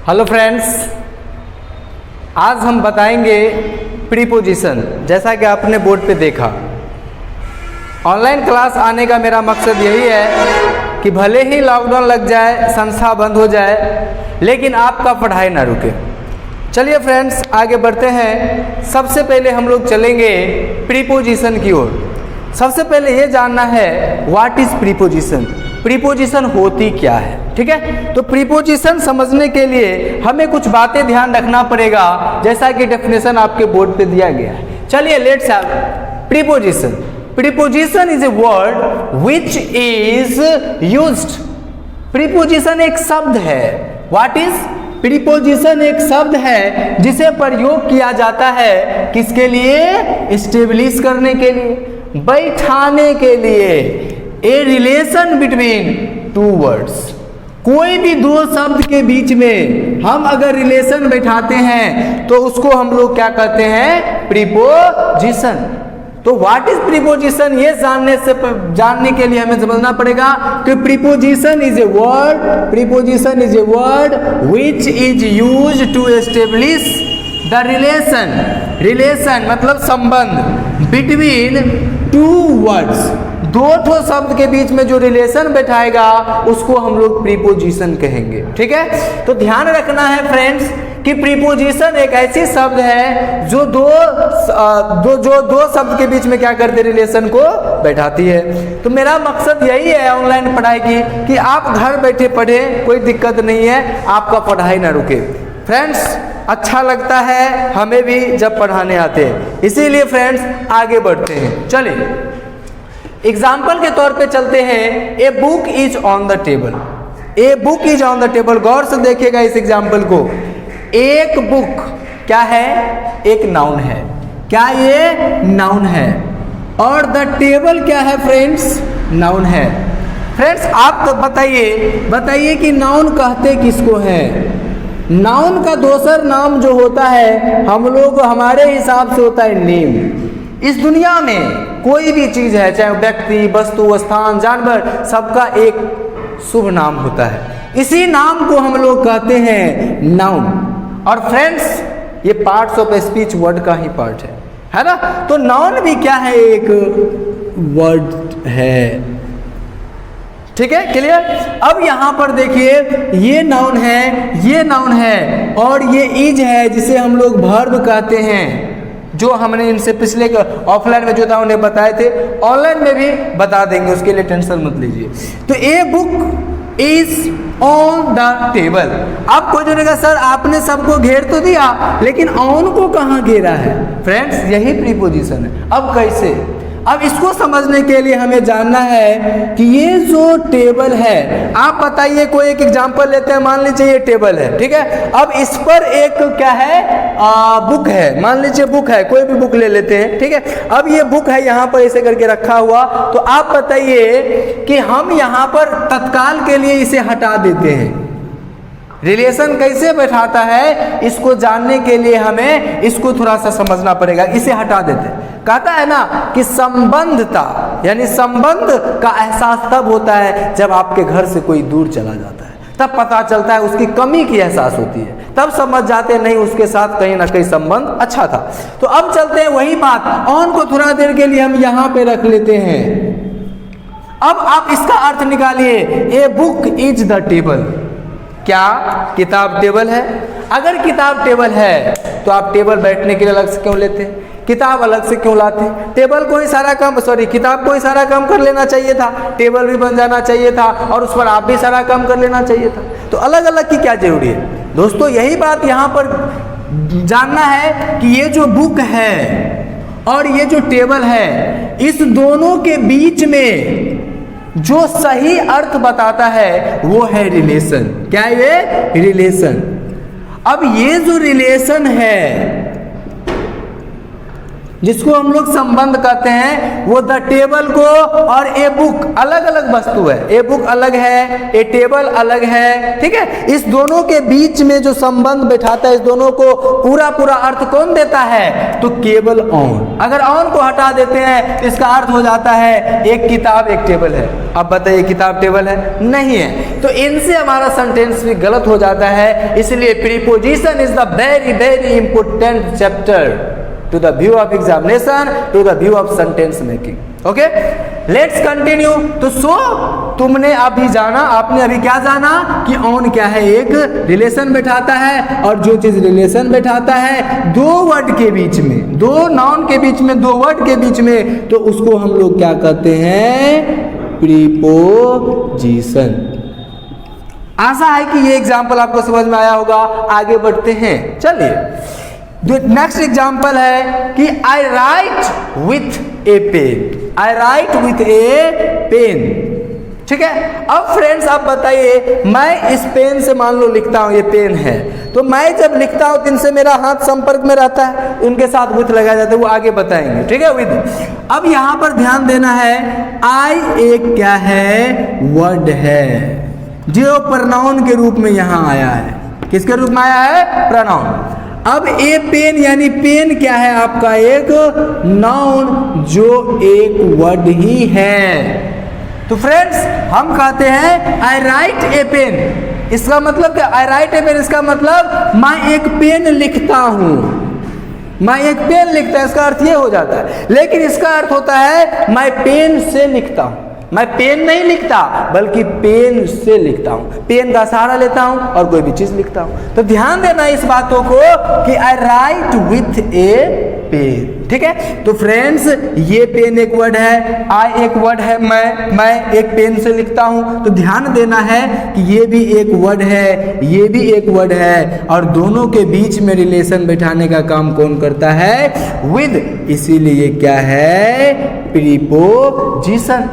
Hello friends, आज हम बताएंगे प्रीपोजिशन। जैसा कि आपने बोर्ड पे देखा, ऑनलाइन क्लास आने का मेरा मकसद यही है कि भले ही लॉकडाउन लग जाए, संस्था बंद हो जाए, लेकिन आपका पढ़ाई ना रुके। चलिए फ्रेंड्स, आगे बढ़ते हैं। सबसे पहले हम लोग चलेंगे प्रीपोजिशन की ओर। सबसे पहले ये जानना है व्हाट इज प्रीपोजिशन, प्रीपोजिशन होती क्या है। ठीक है, तो प्रीपोजिशन समझने के लिए हमें कुछ बातें ध्यान रखना पड़ेगा, जैसा कि डेफिनेशन आपके बोर्ड पे दिया गया है। चलिए let's have preposition. Preposition is a word which is used. Preposition एक शब्द है। What is preposition? एक शब्द है जिसे प्रयोग किया जाता है किसके लिए? एस्टेब्लिश करने के लिए, बैठाने के लिए। A relation between two words. कोई भी दो शब्द के बीच में हम अगर रिलेशन बैठाते हैं तो उसको हम लोग क्या कहते हैं? प्रीपोजिशन। तो व्हाट इज प्रीपोजिशन, ये जानने के लिए हमें समझना पड़ेगा कि preposition is a word, preposition is a word which is used to establish the relation. Relation मतलब संबंध बिटवीन टू वर्ड्स। दो ठो शब्द के बीच में जो रिलेशन बैठाएगा उसको हम लोग प्रीपोजिशन कहेंगे। ठीक है, तो ध्यान रखना है फ्रेंड्स कि प्रीपोजिशन एक ऐसी शब्द है जो दो शब्द के बीच में क्या करते? रिलेशन को बैठाती है। तो मेरा मकसद यही है ऑनलाइन पढ़ाई की कि आप घर बैठे पढ़ें, कोई दिक्कत नहीं है, आपका पढ़ाई ना रुके। फ्रेंड्स, अच्छा लगता है हमें भी जब पढ़ाने आते हैं, इसीलिए फ्रेंड्स आगे बढ़ते हैं। चलिए एग्जाम्पल के तौर पे चलते हैं। A book is on the table. A book is on the table. गौर से देखिएगा इस एग्जाम्पल को। एक बुक क्या है? एक नाउन है। क्या ये? नाउन है। और द टेबल क्या है फ्रेंड्स? नाउन है। फ्रेंड्स आप तो बताइए कि नाउन कहते किसको है? नाउन का दूसर नाम जो होता है हम लोग हमारे हिसाब से होता है नेम। इस दुनिया में कोई भी चीज है, चाहे व्यक्ति, वस्तु, स्थान, जानवर, सबका एक शुभ नाम होता है। इसी नाम को हम लोग कहते हैं नाउन। और फ्रेंड्स ये पार्ट्स ऑफ स्पीच वर्ड का ही पार्ट है ना? तो नाउन भी क्या है? एक वर्ड है। ठीक है, क्लियर? अब यहां पर देखिए, ये नाउन है, ये नाउन है, और ये इज है जिसे हम लोग वर्ब कहते हैं, जो हमने इनसे पिछले ऑफलाइन में जो था उन्हें बताए थे, ऑनलाइन में भी बता देंगे, उसके लिए टेंशन मत लीजिए। तो ए book is on the table. अब कोई बोलेगा सर आपने सबको घेर तो दिया, लेकिन ऑन को कहाँ घेरा है? फ्रेंड्स यही प्रीपोजिशन है। अब कैसे? अब इसको समझने के लिए हमें जानना है कि ये जो टेबल है, आप बताइए, कोई एक एग्जांपल लेते हैं। मान लीजिए ये टेबल है, ठीक है। अब इस पर एक क्या है? बुक है। मान लीजिए बुक है, कोई भी बुक ले लेते हैं, ठीक है। अब ये बुक है यहाँ पर ऐसे करके रखा हुआ, तो आप बताइए कि हम यहाँ पर तत्काल के लिए इसे हटा देते हैं। रिलेशन कैसे बैठाता है, इसको जानने के लिए हमें इसको थोड़ा सा समझना पड़ेगा। इसे हटा देते हैं। कहता है ना कि संबंधता, यानी संबंध का एहसास तब होता है जब आपके घर से कोई दूर चला जाता है, तब पता चलता है, उसकी कमी की एहसास होती है, तब समझ जाते हैं नहीं उसके साथ कहीं ना कहीं संबंध अच्छा था। तो अब चलते हैं वही बात, ऑन को थोड़ा देर के लिए हम यहाँ पे रख लेते हैं। अब आप इसका अर्थ निकालिए। ए बुक इज द टेबल। क्या किताब टेबल है? अगर किताब टेबल है तो आप टेबल बैठने के लिए अलग से क्यों लेते हैं? किताब अलग से क्यों लाते हैं? टेबल को ही सारा काम, किताब को ही सारा काम कर लेना चाहिए था, टेबल भी बन जाना चाहिए था, और उस पर आप भी सारा काम कर लेना चाहिए था। तो अलग अलग की क्या जरूरी है? दोस्तों यही बात यहाँ पर जानना है कि ये जो बुक है और ये जो टेबल है, इस दोनों के बीच में जो सही अर्थ बताता है वो है रिलेशन। क्या है ये? रिलेशन। अब ये जो रिलेशन है, जिसको हम लोग संबंध कहते हैं, वो द टेबल को और ए बुक अलग अलग वस्तु है। ए बुक अलग है, ए टेबल अलग है, ठीक है। इस दोनों के बीच में जो संबंध बैठाता है, इस दोनों को पूरा पूरा अर्थ कौन देता है? तो केवल ऑन। अगर ऑन को हटा देते हैं इसका अर्थ हो जाता है एक किताब एक टेबल है। अब बताइए किताब टेबल है? नहीं है। तो इनसे हमारा सेंटेंस भी गलत हो जाता है। इसलिए preposition is the very very important chapter to the view of examination, to the view of sentence making. Okay? Let's continue. तो तुमने अभी जाना, आपने अभी क्या जाना कि ऑन क्या है? एक रिलेशन बैठाता है, और जो चीज रिलेशन बैठाता है दो वर्ड के बीच में, दो नाउन के बीच में, दो वर्ड के बीच में, तो उसको हम लोग क्या कहते हैं? प्रीपोजिशन। आशा है कि ये एग्जाम्पल आपको समझ में आया होगा। आगे बढ़ते हैं, चलिए। नेक्स्ट एग्जाम्पल है कि I write with a pen. I write with a pen, ठीक है। अब फ्रेंड्स आप बताइए, मैं इस पेन से मान लो लिखता हूं, ये पेन है, तो मैं जब लिखता हूं तो इनसे मेरा हाथ संपर्क में रहता है, उनके साथ विथ लगाया जाता है, वो आगे बताएंगे, ठीक है, विथ। अब यहां पर ध्यान देना है, आई एक क्या है? वर्ड है, जो प्रोनाउन के रूप में यहां आया है। किसके रूप में आया है? प्रोनाउन। अब ए पेन यानी पेन क्या है? आपका एक नाउन, जो एक वर्ड ही है। तो फ्रेंड्स हम कहते हैं आई राइट ए पेन। इसका मतलब क्या? आई राइट ए पेन, इसका मतलब मैं एक पेन लिखता हूं, मैं एक पेन लिखता है, इसका अर्थ ये हो जाता है। लेकिन इसका अर्थ होता है मैं पेन से लिखता हूं। मैं पेन नहीं लिखता, बल्कि पेन से लिखता हूं, पेन का सहारा लेता हूं और कोई भी चीज लिखता हूं। तो ध्यान देना इस बातों को कि I write with a pen, ठीक है। तो फ्रेंड्स ये पेन एक वर्ड है, आई एक वर्ड है, मैं एक पेन से लिखता हूं। तो ध्यान देना है कि ये भी एक वर्ड है, ये भी एक वर्ड है, और दोनों के बीच में रिलेशन बैठाने का काम कौन करता है? विद। इसीलिए क्या है? प्रीपोजिशन।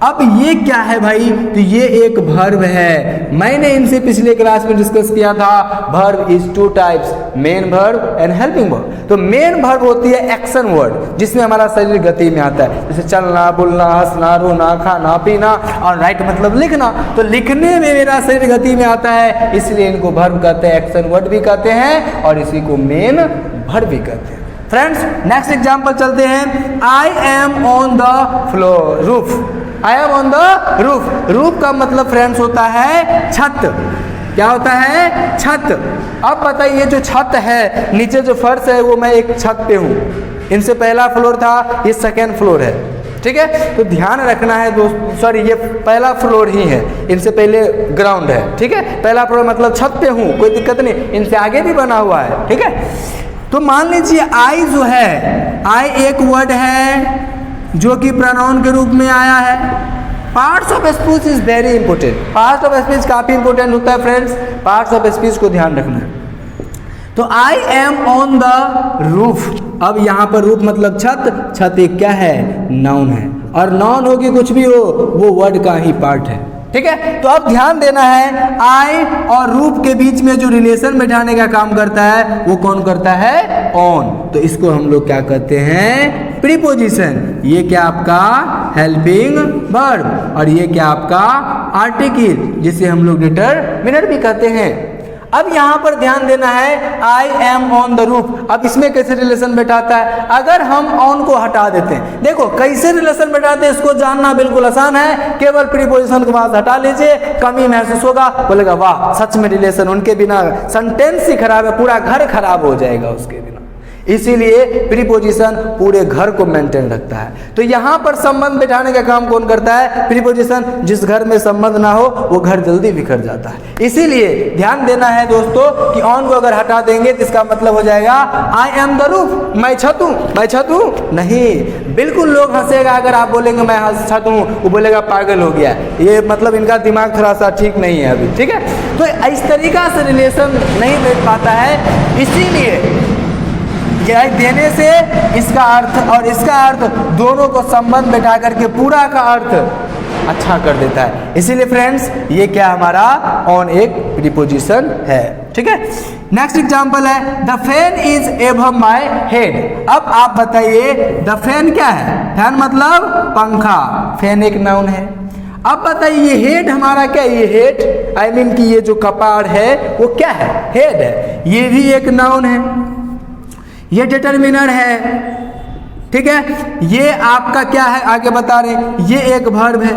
अब ये क्या है भाई? तो ये एक वर्ब है। मैंने इनसे पिछले क्लास में डिस्कस किया था, verb is two types, main verb and helping verb. तो मेन वर्ब होती है एक्शन वर्ड, जिसमें हमारा शरीर गति में आता है, जैसे चलना, बोलना, हंसना, रोना, खाना, पीना, और राइट मतलब लिखना। तो लिखने में मेरा शरीर गति में आता है, इसलिए इनको वर्ब कहते हैं, एक्शन वर्ड भी कहते हैं, और इसी को मेन वर्ब भी कहते हैं। फ्रेंड्स नेक्स्ट एग्जाम्पल चलते हैं। I am on the floor, roof. I am on the roof. Roof का मतलब फ्रेंड्स होता है छत। क्या होता है? छत। अब बताइए जो छत है, नीचे जो फर्श है, वो मैं एक छत पे हूँ। इनसे पहला फ्लोर था, ये सेकेंड फ्लोर है, ठीक है। तो ध्यान रखना है दोस्त, सॉरी ये पहला फ्लोर ही है, इनसे पहले ग्राउंड है, ठीक है। पहला फ्लोर मतलब छत पे हूँ, कोई दिक्कत नहीं, इनसे आगे भी बना हुआ है, ठीक है। तो मान लीजिए आई जो है, आई एक वर्ड है जो कि प्रोनाउन के रूप में आया है। Parts of speech is very important. Parts of speech काफी इंपॉर्टेंट होता है फ्रेंड्स, पार्ट्स ऑफ स्पीच को ध्यान रखना है। तो I am on the roof. अब यहाँ पर रूफ मतलब छत, छत एक क्या है? नाउन है, और नाउन हो कि कुछ भी हो, वो वर्ड का ही पार्ट है, ठीक है। तो अब ध्यान देना है, आई और रूफ के बीच में जो रिलेशन बैठाने का काम करता है, वो कौन करता है? ऑन। तो इसको हम लोग क्या कहते हैं? प्रीपोजिशन। ये क्या आपका? हेल्पिंग वर्ब, और ये क्या आपका? आर्टिकल, जिसे हम लोग डिटरमिनर भी कहते हैं। अब यहाँ पर ध्यान देना है, I am on the roof. अब इसमें कैसे रिलेशन बैठाता है? अगर हम ऑन को हटा देते हैं, देखो कैसे रिलेशन बैठाते हैं, इसको जानना बिल्कुल आसान है। केवल प्रीपोजिशन को वहां से हटा लीजिए, कमी महसूस होगा, बोलेगा वाह सच में रिलेशन, उनके बिना सेंटेंस ही खराब है, पूरा घर खराब हो जाएगा उसके बिना। इसीलिए प्रीपोजिशन पूरे घर को मेंटेन रखता है। तो यहाँ पर संबंध बैठाने का काम कौन करता है? प्रीपोजिशन। जिस घर में संबंध ना हो वो घर जल्दी बिखर जाता है। इसीलिए ध्यान देना है दोस्तों कि ऑन को अगर हटा देंगे तो इसका मतलब हो जाएगा आई एम द रूफ, मैं छत हूँ। मैं छत हूँ नहीं, बिल्कुल लोग हंसेगा अगर आप बोलेंगे मैं छत हूँ, वो बोलेगा पागल हो गया, ये मतलब इनका दिमाग थोड़ा सा ठीक नहीं है अभी, ठीक है। तो इस तरीका से रिलेशन नहीं बैठ पाता है। इसीलिए यह देने से इसका अर्थ और इसका अर्थ दोनों को संबंध बैठा करके पूरा का अर्थ अच्छा कर देता है। इसीलिए फ्रेंड्स ये क्या हमारा ऑन एक प्रीपोजिशन है। ठीक है। नेक्स्ट एग्जांपल है the fan is above my head. अब आप बताइए द फैन क्या है? फैन मतलब पंखा, फैन एक नाउन है। अब बताइए ये हेड हमारा क्या है? ये हेड आई मीन कि ये जो कपाड़ है वो क्या है? हेड है। ये भी एक नाउन है, ये डिटरमिनर है, ठीक है। ये आपका क्या है आगे बता रहे, ये एक वर्ब है।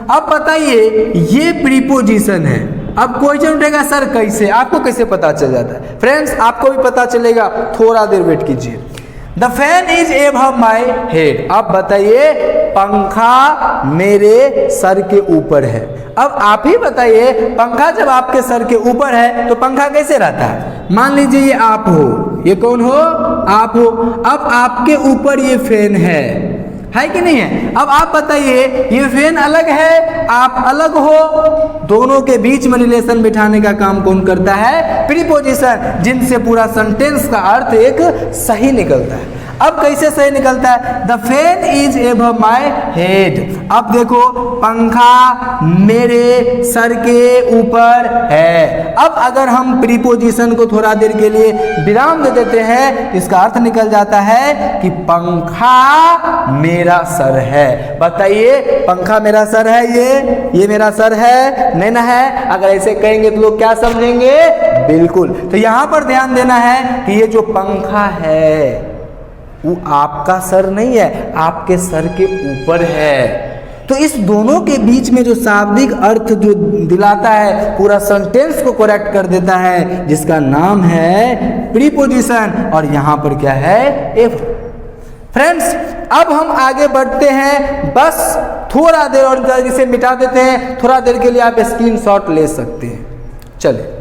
अब बताइए ये प्रीपोजिशन है। अब क्वेश्चन उठेगा सर कैसे, आपको कैसे पता चल जाता है? फ्रेंड्स आपको भी पता चलेगा, थोड़ा देर वेट कीजिए। The fan is above my head. अब बताइए पंखा मेरे सर के ऊपर है। अब आप ही बताइए पंखा जब आपके सर के ऊपर है तो पंखा कैसे रहता है? मान लीजिए ये आप हो, ये कौन हो? आप हो। अब आपके ऊपर ये फैन है कि नहीं है? अब आप बताइए ये फैन अलग है, आप अलग हो, दोनों के बीच में रिलेशन बिठाने का काम कौन करता है? प्रीपोजिशन, जिनसे पूरा सेंटेंस का अर्थ एक सही निकलता है। अब कैसे सही निकलता है? The fan is above my head. अब देखो पंखा मेरे सर के ऊपर है। अब अगर हम प्रीपोजिशन को थोड़ा देर के लिए विराम दे देते हैं, इसका अर्थ निकल जाता है कि पंखा मेरा सर है। बताइए पंखा मेरा सर है, ये मेरा सर है, नहीं ना है? अगर ऐसे कहेंगे तो लोग क्या समझेंगे? बिल्कुल। तो यहां पर ध्यान देना है कि ये जो पंखा है वो आपका सर नहीं है, आपके सर के ऊपर है। तो इस दोनों के बीच में जो शाब्दिक अर्थ जो दिलाता है, पूरा सेंटेंस को करेक्ट कर देता है, जिसका नाम है प्रीपोजिशन, और यहां पर क्या है? एफ। फ्रेंड्स अब हम आगे बढ़ते हैं, बस थोड़ा देर और इसे मिटा देते हैं। थोड़ा देर के लिए आप स्क्रीनशॉट ले सकते हैं। चलिए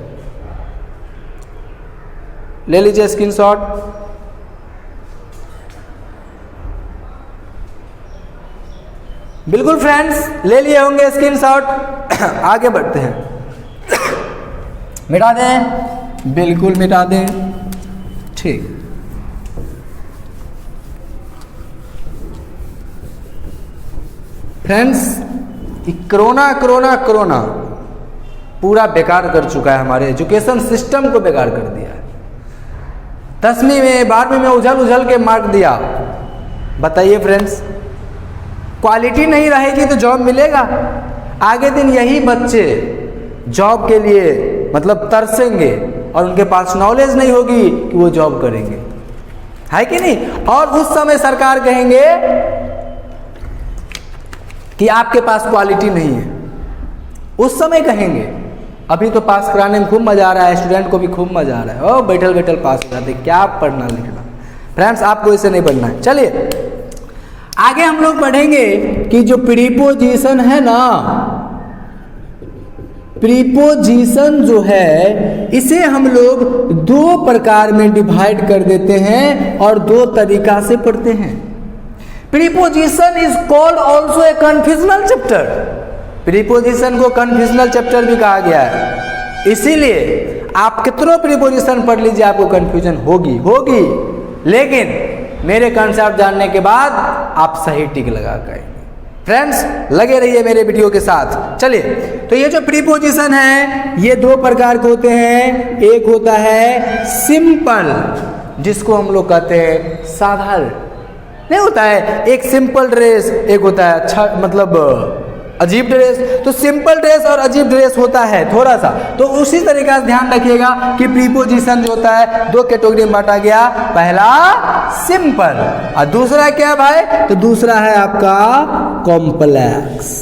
ले लीजिए स्क्रीनशॉट। बिल्कुल फ्रेंड्स ले लिए होंगे स्क्रीनशॉट। आगे बढ़ते हैं। मिटा दें? बिल्कुल मिटा दें। ठीक। फ्रेंड्स कोरोना पूरा बेकार कर चुका है, हमारे एजुकेशन सिस्टम को बेकार कर दिया है। 10वीं में 12वीं में उछल के मार्क दिया। बताइए फ्रेंड्स क्वालिटी नहीं रहेगी तो जॉब मिलेगा? आगे दिन यही बच्चे जॉब के लिए मतलब तरसेंगे और उनके पास नॉलेज नहीं होगी कि वो जॉब करेंगे, है कि नहीं? और उस समय सरकार कहेंगे कि आपके पास क्वालिटी नहीं है। उस समय कहेंगे, अभी तो पास कराने में खूब मजा आ रहा है, स्टूडेंट को भी खूब मजा आ रहा है, ओ बैठल पास हो जाते, क्या पढ़ना लिखना। फ्रेंड्स आपको इसे नहीं पढ़ना है। चलिए आगे हम लोग पढ़ेंगे कि जो प्रीपोजिशन है ना, प्रीपोजिशन जो है इसे हम लोग दो प्रकार में डिवाइड कर देते हैं और दो तरीका से पढ़ते हैं। Preposition is called also a confusional chapter. Preposition को कन्फ्यूजनल चैप्टर भी कहा गया है। इसीलिए आप कितनों प्रीपोजिशन पढ़ लीजिए आपको कन्फ्यूजन होगी, लेकिन मेरे कंसेप्ट जानने के बाद आप सही टिक लगा कर। फ्रेंड्स लगे रहिए मेरे वीडियो के साथ। चलिए तो ये जो प्रीपोजिशन है ये दो प्रकार के होते हैं। एक होता है सिंपल, जिसको हम लोग कहते हैं साधारण, नहीं होता है। एक सिंपल ड्रेस, एक होता है अच्छा मतलब अजीब ड्रेस। तो सिंपल ड्रेस और अजीब ड्रेस होता है थोड़ा सा, तो उसी तरीके से ध्यान रखिएगा कि प्रीपोजिशन जो होता है दो कैटेगरी में बांटा गया। पहला सिंपल और दूसरा क्या भाई? तो दूसरा है आपका कॉम्प्लेक्स।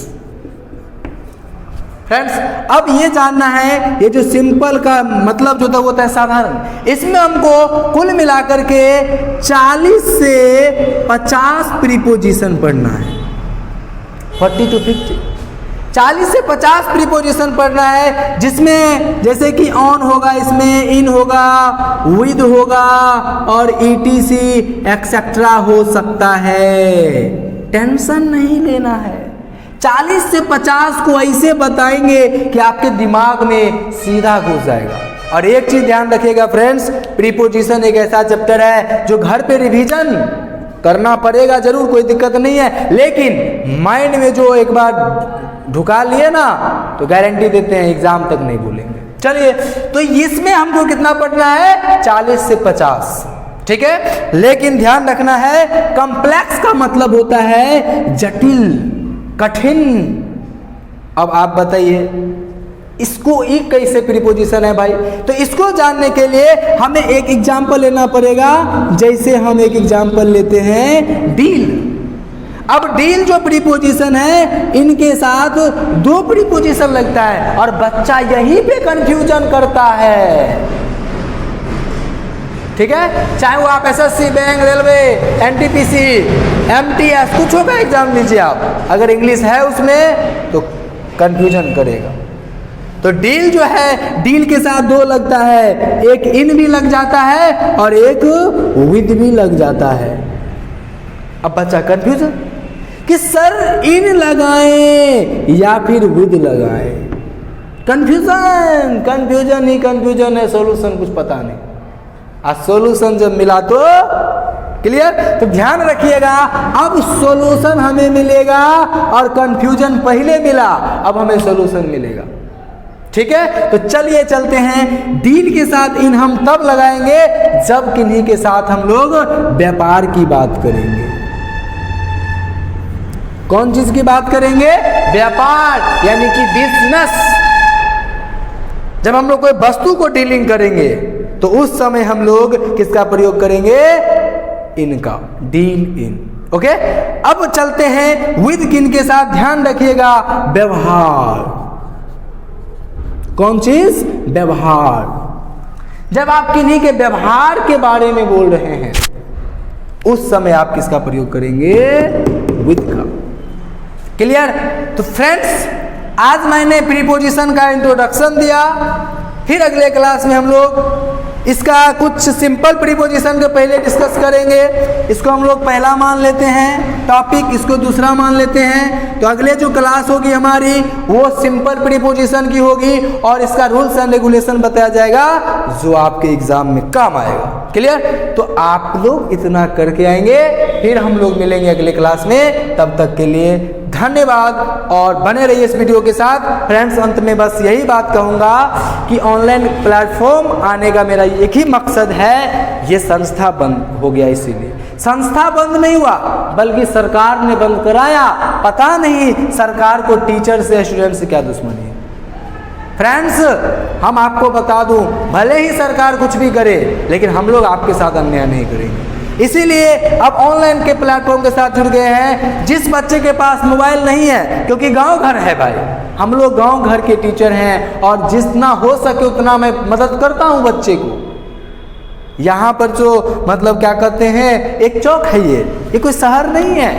फ्रेंड्स अब ये जानना है ये जो सिंपल का मतलब जो होता है साधारण, इसमें हमको कुल मिलाकर के 40 से 50 प्रीपोजिशन पढ़ना है। 40 to 50, 40 से 50 प्रीपोजिशन पढ़ना है, जिसमें जैसे कि ऑन होगा, इसमें इन होगा, विद होगा और ETC एक्सेट्रा हो सकता है। टेंशन नहीं लेना है। 40 से 50 को ऐसे बताएंगे कि आपके दिमाग में सीधा घुस जाएगा। और एक चीज ध्यान रखिएगा फ्रेंड्स, प्रीपोजिशन एक ऐसा चैप्टर है जो घर पे रिवीजन करना पड़ेगा जरूर, कोई दिक्कत नहीं है, लेकिन माइंड में जो एक बार ढुका लिए ना तो गारंटी देते हैं एग्जाम तक नहीं भूलेंगे। चलिए, तो इसमें हमको कितना पढ़ना है? 40 से 50, ठीक है। लेकिन ध्यान रखना है, कॉम्प्लेक्स का मतलब होता है जटिल, कठिन। अब आप बताइए इसको एक कैसे प्रीपोजिशन है भाई? तो इसको जानने के लिए हमें एक एग्जाम्पल लेना पड़ेगा। जैसे हम एक एग्जाम्पल लेते हैं डील। अब डील जो प्रीपोजिशन है, इनके साथ दो प्रीपोजिशन लगता है और बच्चा यहीं पे कंफ्यूजन करता है, ठीक है। चाहे वो आप SSC, bank, railway, NTPC, MTS, कुछ होगा एग्जाम लीजिए आप, अगर इंग्लिश है उसमें तो कंफ्यूजन करेगा। तो डील जो है, डील के साथ दो लगता है, एक इन भी लग जाता है और एक विद भी लग जाता है। अब बच्चा कंफ्यूजन कि सर इन लगाएं या फिर विद लगाएं। कंफ्यूजन, कंफ्यूजन ही कंफ्यूजन है, सॉल्यूशन कुछ पता नहीं। आज सॉल्यूशन जब मिला तो क्लियर। तो ध्यान रखिएगा, अब सॉल्यूशन हमें मिलेगा और कंफ्यूजन पहले मिला, अब हमें सॉल्यूशन मिलेगा, ठीक है। तो चलिए चलते हैं। डील के साथ इन हम तब लगाएंगे जब किन्हीं के साथ हम लोग व्यापार की बात करेंगे। कौन चीज की बात करेंगे? व्यापार, यानी कि बिजनेस। जब हम लोग कोई वस्तु को डीलिंग करेंगे तो उस समय हम लोग किसका प्रयोग करेंगे? इनका, डील इन, ओके। अब चलते हैं विद किन के साथ, ध्यान रखिएगा, व्यवहार। कौन चीज? व्यवहार। जब आप किन्हीं के व्यवहार के बारे में बोल रहे हैं उस समय आप किसका प्रयोग करेंगे? विद का, क्लियर। तो फ्रेंड्स, आज मैंने प्रीपोजिशन का इंट्रोडक्शन दिया, फिर अगले क्लास में हम लोग इसका कुछ सिंपल प्रीपोजिशन के पहले डिस्कस करेंगे। इसको हम लोग पहला मान लेते हैं टॉपिक, इसको दूसरा मान लेते हैं। तो अगले जो क्लास होगी हमारी वो सिंपल प्रीपोजिशन की होगी और इसका रूल्स एंड रेगुलेशन बताया जाएगा जो आपके एग्जाम में काम आएगा, क्लियर। तो आप लोग इतना करके आएंगे, फिर हम लोग मिलेंगे अगले क्लास में। तब तक के लिए धन्यवाद और बने रहिए इस वीडियो के साथ। फ्रेंड्स, अंत में बस यही बात कहूँगा कि ऑनलाइन प्लेटफॉर्म आने का मेरा एक ही मकसद है, ये संस्था बंद हो गया, इसीलिए संस्था बंद नहीं हुआ बल्कि सरकार ने बंद कराया। पता नहीं सरकार को टीचर से, स्टूडेंट से क्या दुश्मनी है। फ्रेंड्स, हम आपको बता दूं, भले ही सरकार कुछ भी करे लेकिन हम लोग आपके साथ अन्याय नहीं करेंगे। इसीलिए अब ऑनलाइन के प्लेटफॉर्म के साथ जुड़ गए हैं। जिस बच्चे के पास मोबाइल नहीं है, क्योंकि गांव घर है भाई, हम लोग गांव घर के टीचर हैं और जितना हो सके उतना मैं मदद करता हूं बच्चे को। यहाँ पर जो मतलब क्या कहते हैं, एक चौक है, ये कोई शहर नहीं है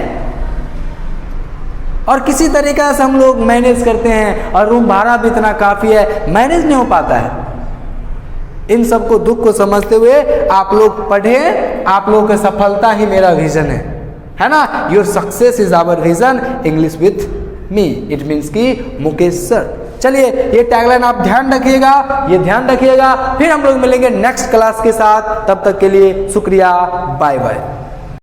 और किसी तरीका से हम लोग मैनेज करते हैं और रूम भाड़ा भी इतना काफ़ी है, मैनेज नहीं हो पाता है। इन सबको दुख को समझते हुए आप लोग पढ़ें, आप लोगों की सफलता ही मेरा विजन है ना। Your success is our vision, English with me, it means कि मुकेश सर। चलिए, ये टैगलाइन आप ध्यान रखिएगा, ये ध्यान रखिएगा। फिर हम लोग मिलेंगे नेक्स्ट क्लास के साथ, तब तक के लिए शुक्रिया, बाय बाय।